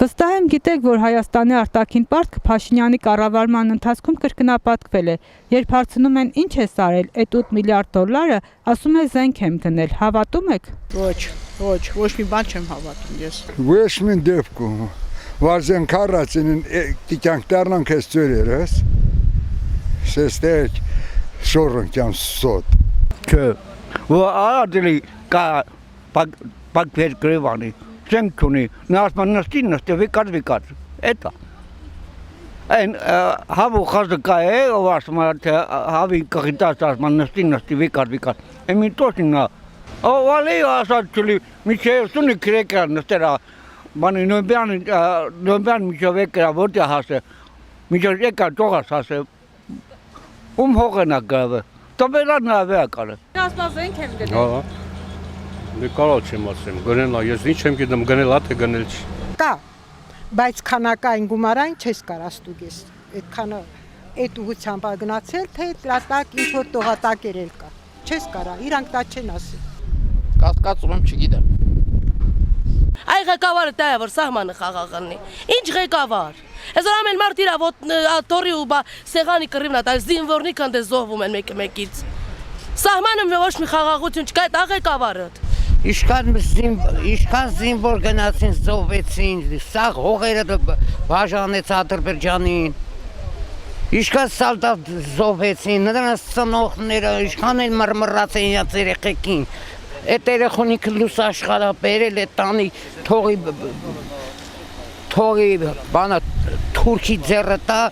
Վստահ եմ գիտեք, որ Հայաստանի արտաքին պարտքը Փաշինյանի կառավարման ընթացքում կրկնապատկվել է, երբ հարցնում են ինչ է սարել, այդ 8 միլիարդ դոլարը, ասում է զենք եմ գնել, հավատում եք։ Ոչ մի բան չեմ հավատում ես։ Ոչ մի դեպքում, վարզեն քարացին տիկանք դառնանք ես ծորերս, սեստեկ շորընկյան սոտ։ Չէ, որ ադելի կա պակվեր գրևանի, չենք ունի, նասման նստի վիկար, էտա։ Այն հավու խազը կա է, ով ասում է, թե հավի կղիտած ասման նստի վիկար, էմի տոսին նա, ով ալի ասած չլի, միջև սունի կրեկրա նստերա, բանի նոյբյան միջև եկրա որտի հասե, միջև եկա ճողաս հասե, հողենա գրավը, տոբելա նավե ակարը։ Ասմա զենք եմ գնել։ Դե կարող չեմ ասեմ, գնելա, ես ինչ եմ գիտեմ, գնելա թե գնել չի։ Կա, բայց քանակային գումարային չես կարա ստուգես, այդքանը այդ ուղղությամբ գնացել, թե տրատակ ինչ-որ տողատակեր էլ կա, չես կարա, իրանք դա չեն ասի։ Կասկածում եմ չգիտեմ։ Այ ղեկավարը դա է, որ սահմանը խաղաղաննի, ինչ ղեկավար։ Ես ամեն մարդ իրա տորի ու սեղանի կռիվն է, զինվորնի կանդե զոհվում են մեկից։ Սահմանը ոչ մի խաղաղություն չկա, այդ ղեկավարը։ Իշքան զինվոր գնացին, զոհվեցին, սաղ հողերը բաժանեց Ադրբեջանին, իշքան սալդատ զոհվեցին, նրանց ծնողները, իշքան էլ մռմռած են իրաց երեխեքին, այդ երեխոնիքը լուս աշխարհ բերել է տանի թողի բանը թուրքի ձեռը տա